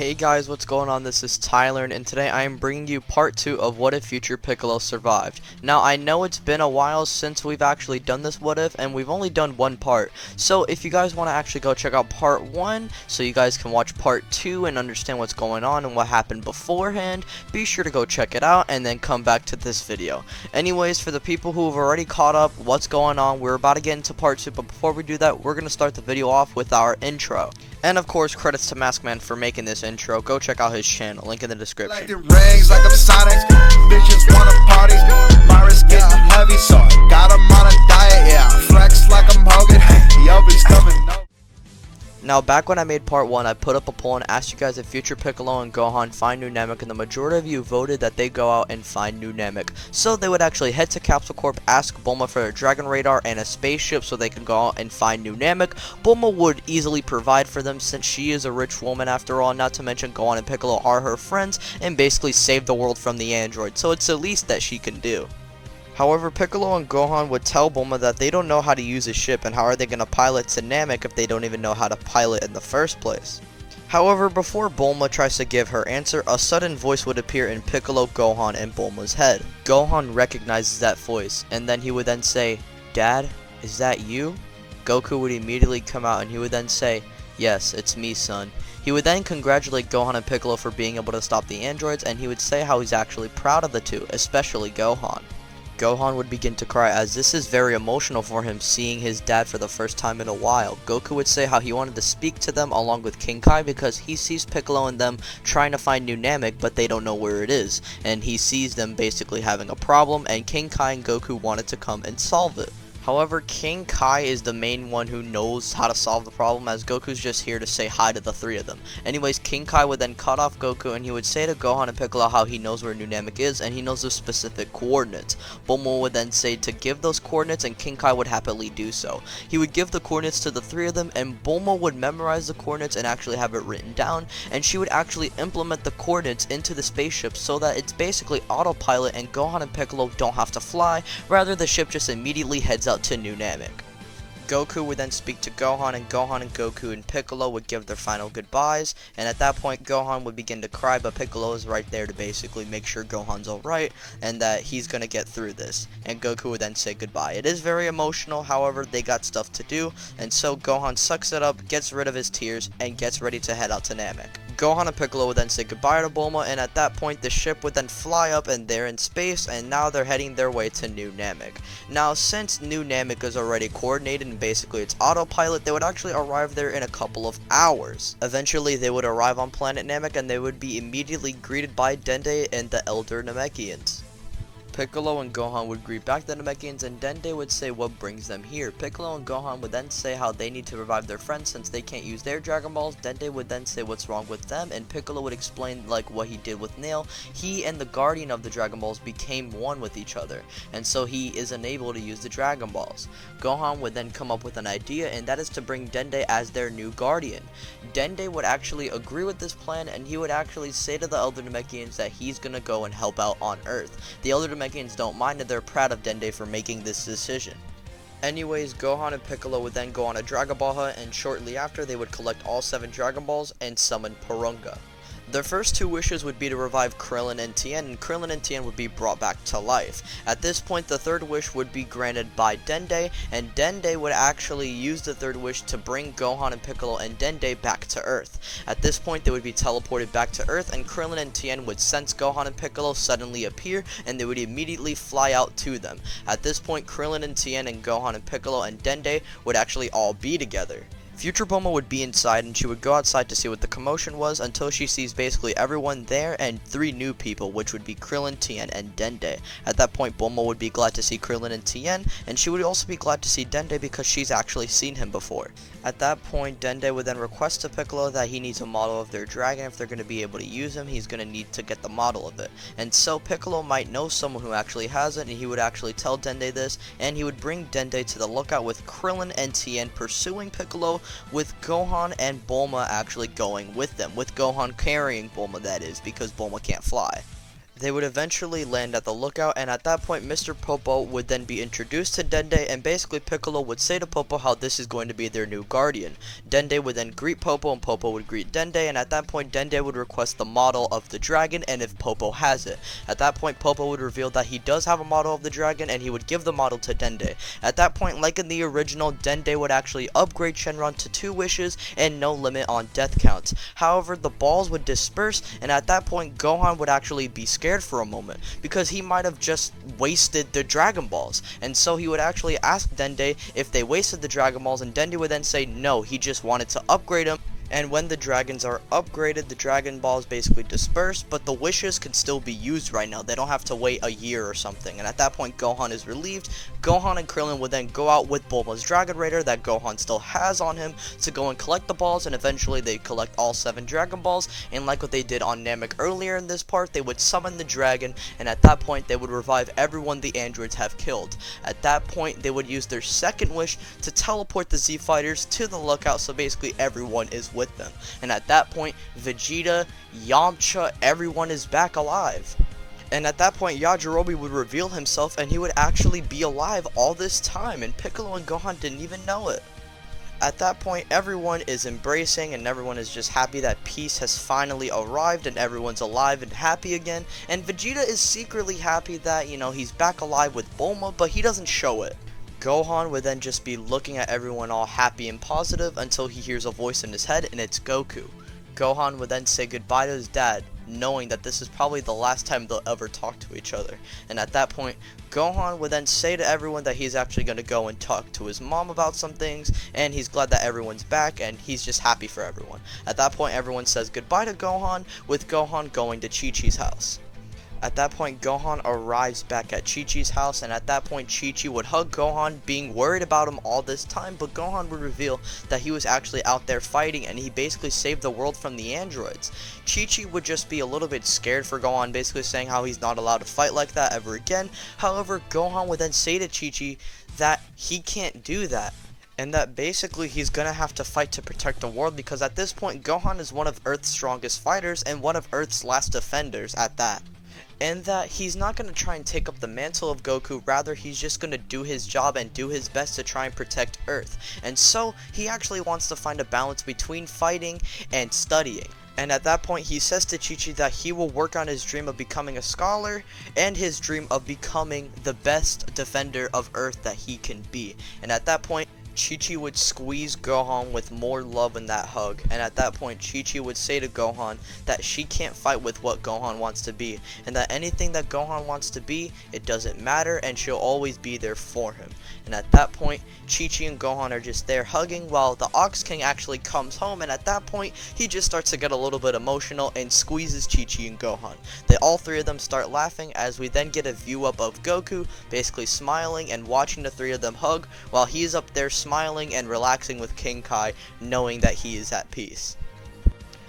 Hey guys, what's going on? This is Tyler, and today I am bringing you part 2 of What If Future Piccolo Survived. Now, I know it's been a while since we've actually done this What If, and we've only done one part. So, if you guys want to actually go check out part 1, so you guys can watch part 2 and understand what's going on and what happened beforehand, be sure to go check it out, and then come back to this video. Anyways, for the people who have already caught up, what's going on, we're about to get into part 2, but before we do that, we're going to start the video off with our intro. And of course, credits to Maskman for making this intro. Go check out his channel, link in the description. Like the rings, like I'm Sonic. Bitches wanna party. Virus getting heavy, so I got him on a diet. Yeah, flex like I'm Hogan. He always coming up. Now, back when I made part 1, I put up a poll and asked you guys if Future Piccolo and Gohan find new Namek, and the majority of you voted that they go out and find new Namek. So they would actually head to Capsule Corp, ask Bulma for a Dragon Radar and a spaceship so they can go out and find new Namek. Bulma would easily provide for them since she is a rich woman after all, not to mention Gohan and Piccolo are her friends and basically save the world from the android, so it's the least that she can do. However, Piccolo and Gohan would tell Bulma that they don't know how to use a ship, and how are they going to pilot to Namek if they don't even know how to pilot in the first place. However, before Bulma tries to give her answer, a sudden voice would appear in Piccolo, Gohan, and Bulma's head. Gohan recognizes that voice, and then he would then say, "Dad, is that you?" Goku would immediately come out, and he would then say, "Yes, it's me, son." He would then congratulate Gohan and Piccolo for being able to stop the androids, and he would say how he's actually proud of the two, especially Gohan. Gohan would begin to cry, as this is very emotional for him, seeing his dad for the first time in a while. Goku would say how he wanted to speak to them along with King Kai because he sees Piccolo and them trying to find new Namek, but they don't know where it is, and he sees them basically having a problem, and King Kai and Goku wanted to come and solve it. However, King Kai is the main one who knows how to solve the problem, as Goku's just here to say hi to the three of them. Anyways, King Kai would then cut off Goku, and he would say to Gohan and Piccolo how he knows where New Namek is, and he knows the specific coordinates. Bulma would then say to give those coordinates, and King Kai would happily do so. He would give the coordinates to the three of them, and Bulma would memorize the coordinates and actually have it written down, and she would actually implement the coordinates into the spaceship so that it's basically autopilot and Gohan and Piccolo don't have to fly, rather the ship just immediately heads out to New Namek. Goku would then speak to Gohan, and Goku and Piccolo would give their final goodbyes, and at that point Gohan would begin to cry, but Piccolo is right there to basically make sure Gohan's alright and that he's gonna get through this, and Goku would then say goodbye. It is very emotional, however they got stuff to do, and so Gohan sucks it up, gets rid of his tears, and gets ready to head out to Namek. Gohan and Piccolo would then say goodbye to Bulma, and at that point the ship would then fly up and they're in space, and now they're heading their way to New Namek. Now, since New Namek is already coordinated and basically it's autopilot, they would actually arrive there in a couple of hours. Eventually they would arrive on planet Namek, and they would be immediately greeted by Dende and the Elder Namekians. Piccolo and Gohan would greet back the Namekians, and Dende would say what brings them here. Piccolo and Gohan would then say how they need to revive their friends since they can't use their Dragon Balls. Dende would then say what's wrong with them, and Piccolo would explain like what he did with Nail. He and the Guardian of the Dragon Balls became one with each other, and so he is unable to use the Dragon Balls. Gohan would then come up with an idea, and that is to bring Dende as their new Guardian. Dende would actually agree with this plan, and he would actually say to the Elder Namekians that he's gonna go and help out on Earth. The Elder Namekians don't mind, and they're proud of Dende for making this decision. Anyways, Gohan and Piccolo would then go on a Dragon Ball hunt, and shortly after they would collect all 7 Dragon Balls and summon Porunga. Their first 2 wishes would be to revive Krillin and Tien, and Krillin and Tien would be brought back to life. At this point, the 3rd wish would be granted by Dende, and Dende would actually use the 3rd wish to bring Gohan and Piccolo and Dende back to Earth. At this point, they would be teleported back to Earth, and Krillin and Tien would sense Gohan and Piccolo suddenly appear, and they would immediately fly out to them. At this point, Krillin and Tien and Gohan and Piccolo and Dende would actually all be together. Future Bulma would be inside, and she would go outside to see what the commotion was until she sees basically everyone there and 3 new people, which would be Krillin, Tien, and Dende. At that point, Bulma would be glad to see Krillin and Tien, and she would also be glad to see Dende because she's actually seen him before. At that point, Dende would then request to Piccolo that he needs a model of their dragon. If they're going to be able to use him, he's going to need to get the model of it. And so Piccolo might know someone who actually has it, and he would actually tell Dende this, and he would bring Dende to the lookout with Krillin and Tien pursuing Piccolo, with Gohan and Bulma actually going with them, with Gohan carrying Bulma, that is, because Bulma can't fly. They would eventually land at the lookout, and at that point Mr. Popo would then be introduced to Dende, and basically Piccolo would say to Popo how this is going to be their new guardian. Dende would then greet Popo, and Popo would greet Dende, and at that point Dende would request the model of the dragon, and if Popo has it. At that point Popo would reveal that he does have a model of the dragon, and he would give the model to Dende. At that point, like in the original, Dende would actually upgrade Shenron to 2 wishes and no limit on death counts. However, the balls would disperse, and at that point Gohan would actually be scared for a moment because he might have just wasted the Dragon Balls, and so he would actually ask Dende if they wasted the Dragon Balls, and Dende would then say no, he just wanted to upgrade them. And when the dragons are upgraded, the Dragon Balls basically disperse, but the wishes can still be used right now. They don't have to wait a year or something. And at that point, Gohan is relieved. Gohan and Krillin would then go out with Bulma's Dragon Raider that Gohan still has on him to go and collect the balls, and eventually they collect all 7 Dragon Balls. And like what they did on Namek earlier in this part, they would summon the dragon, and at that point, they would revive everyone the androids have killed. At that point, they would use their second wish to teleport the Z Fighters to the lookout, so basically everyone is with them. And at that point, Vegeta, Yamcha, everyone is back alive. And at that point, Yajirobe would reveal himself, and he would actually be alive all this time, and Piccolo and Gohan didn't even know it. At that point, everyone is embracing, and everyone is just happy that peace has finally arrived, and everyone's alive and happy again. And Vegeta is secretly happy that, he's back alive with Bulma, but he doesn't show it. Gohan would then just be looking at everyone all happy and positive until he hears a voice in his head, and it's Goku. Gohan would then say goodbye to his dad, knowing that this is probably the last time they'll ever talk to each other. And at that point, Gohan would then say to everyone that he's actually going to go and talk to his mom about some things, and he's glad that everyone's back, and he's just happy for everyone. At that point, everyone says goodbye to Gohan, with Gohan going to Chi-Chi's house. At that point, Gohan arrives back at Chi-Chi's house, and at that point, Chi-Chi would hug Gohan, being worried about him all this time, but Gohan would reveal that he was actually out there fighting, and he basically saved the world from the androids. Chi-Chi would just be a little bit scared for Gohan, basically saying how he's not allowed to fight like that ever again. However, Gohan would then say to Chi-Chi that he can't do that, and that basically he's gonna have to fight to protect the world, because at this point, Gohan is one of Earth's strongest fighters, and one of Earth's last defenders at that. And that he's not going to try and take up the mantle of Goku, rather he's just going to do his job and do his best to try and protect Earth. And so, he actually wants to find a balance between fighting and studying. And at that point, he says to Chi-Chi that he will work on his dream of becoming a scholar, and his dream of becoming the best defender of Earth that he can be. And at that point, Chi-Chi would squeeze Gohan with more love in that hug, and at that point Chi-Chi would say to Gohan that she can't fight with what Gohan wants to be, and that anything that Gohan wants to be, it doesn't matter, and she'll always be there for him. And at that point, Chi-Chi and Gohan are just there hugging, while the Ox King actually comes home, and at that point, he just starts to get a little bit emotional and squeezes Chi-Chi and Gohan. All 3 of them start laughing, as we then get a view up of Goku, basically smiling and watching the 3 of them hug, while he's up there smiling and relaxing with King Kai, knowing that he is at peace.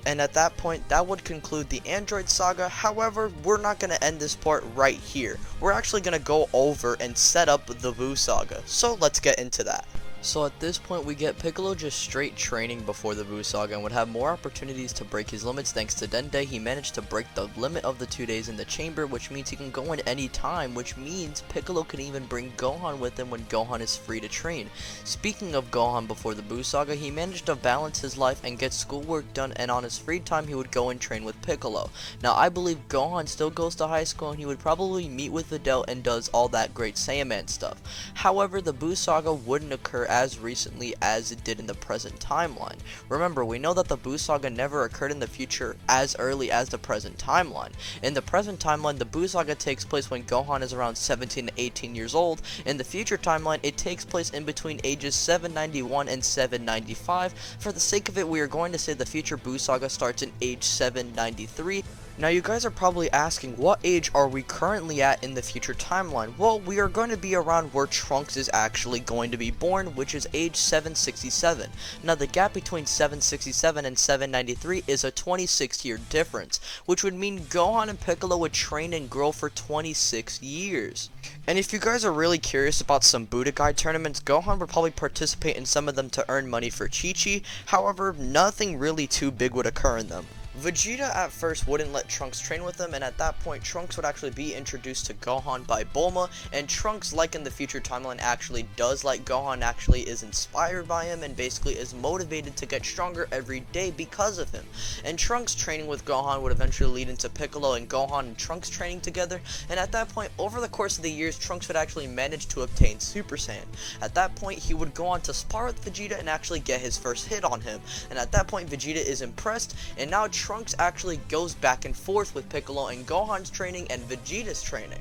And at that point, that would conclude the Android Saga. However, we're not going to end this part right here. We're actually going to go over and set up the Buu Saga. So let's get into that. So at this point, we get Piccolo just straight training before the Buu Saga and would have more opportunities to break his limits thanks to Dende. He managed to break the limit of the 2 days in the chamber, which means he can go in any time, which means Piccolo can even bring Gohan with him when Gohan is free to train. Speaking of Gohan before the Buu Saga, he managed to balance his life and get schoolwork done, and on his free time he would go and train with Piccolo. Now I believe Gohan still goes to high school and he would probably meet with Videl and does all that great Saiyaman stuff. However, the Buu Saga wouldn't occur as recently as it did in the present timeline. Remember, we know that the Buu Saga never occurred in the future as early as the present timeline. In the present timeline, the Buu Saga takes place when Gohan is around 17 to 18 years old. In the future timeline, it takes place in between ages 791 and 795. For the sake of it, we are going to say the future Buu Saga starts in age 793. Now you guys are probably asking, what age are we currently at in the future timeline? Well, we are going to be around where Trunks is actually going to be born, which is age 767. Now the gap between 767 and 793 is a 26-year difference, which would mean Gohan and Piccolo would train and grow for 26 years. And if you guys are really curious about some Budokai tournaments, Gohan would probably participate in some of them to earn money for Chi-Chi. However, nothing really too big would occur in them. Vegeta at first wouldn't let Trunks train with him, and at that point Trunks would actually be introduced to Gohan by Bulma, and Trunks, like in the future timeline, actually does like Gohan, actually is inspired by him, and basically is motivated to get stronger every day because of him. And Trunks training with Gohan would eventually lead into Piccolo and Gohan and Trunks training together, and at that point, over the course of the years, Trunks would actually manage to obtain Super Saiyan. At that point, he would go on to spar with Vegeta and actually get his first hit on him, and at that point Vegeta is impressed, and now Trunks actually goes back and forth with Piccolo and Gohan's training and Vegeta's training.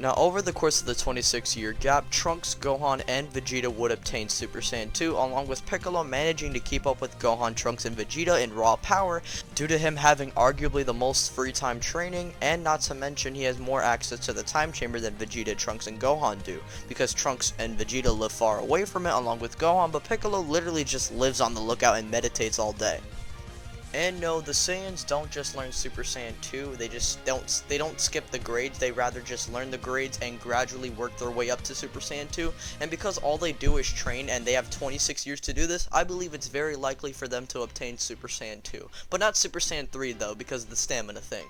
Now, over the course of the 26-year gap, Trunks, Gohan, and Vegeta would obtain Super Saiyan 2, along with Piccolo managing to keep up with Gohan, Trunks, and Vegeta in raw power, due to him having arguably the most free time training, and not to mention he has more access to the time chamber than Vegeta, Trunks, and Gohan do, because Trunks and Vegeta live far away from it along with Gohan, but Piccolo literally just lives on the lookout and meditates all day. And no, the Saiyans don't just learn Super Saiyan 2, they don't skip the grades, they rather just learn the grades and gradually work their way up to Super Saiyan 2, and because all they do is train and they have 26 years to do this, I believe it's very likely for them to obtain Super Saiyan 2, but not Super Saiyan 3 though, because of the stamina thing.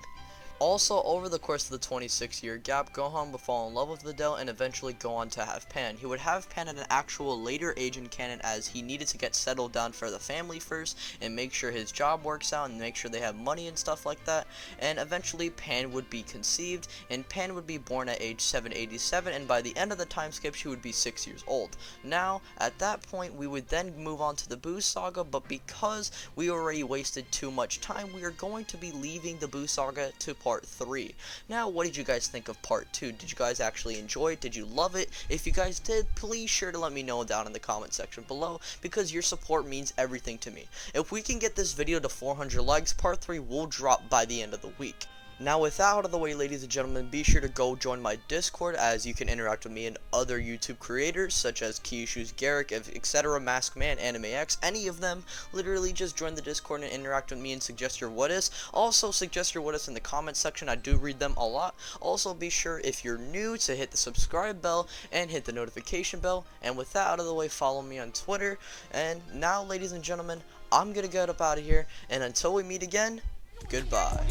Also, over the course of the 26-year gap, Gohan would fall in love with Videl and eventually go on to have Pan. He would have Pan at an actual later age in canon, as he needed to get settled down for the family first and make sure his job works out and make sure they have money and stuff like that. And eventually Pan would be conceived, and Pan would be born at age 787, and by the end of the time skip she would be 6 years old. Now, at that point, we would then move on to the Buu Saga, but because we already wasted too much time, we are going to be leaving the Buu Saga to Part 3. Now, what did you guys think of Part 2? Did you guys actually enjoy it? Did you love it? If you guys did, please sure to let me know down in the comment section below, because your support means everything to me. If we can get this video to 400 likes, Part 3 will drop by the end of the week. Now, with that out of the way, ladies and gentlemen, be sure to go join my Discord, as you can interact with me and other YouTube creators such as Kyushu's, Garrick, etc., Maskman, AnimeX, any of them. Literally just join the Discord and interact with me and suggest your what-is. Also, suggest your what-is in the comment section. I do read them a lot. Also, be sure, if you're new, to hit the subscribe bell and hit the notification bell. And with that out of the way, follow me on Twitter. And now, ladies and gentlemen, I'm gonna get up out of here, and until we meet again, goodbye.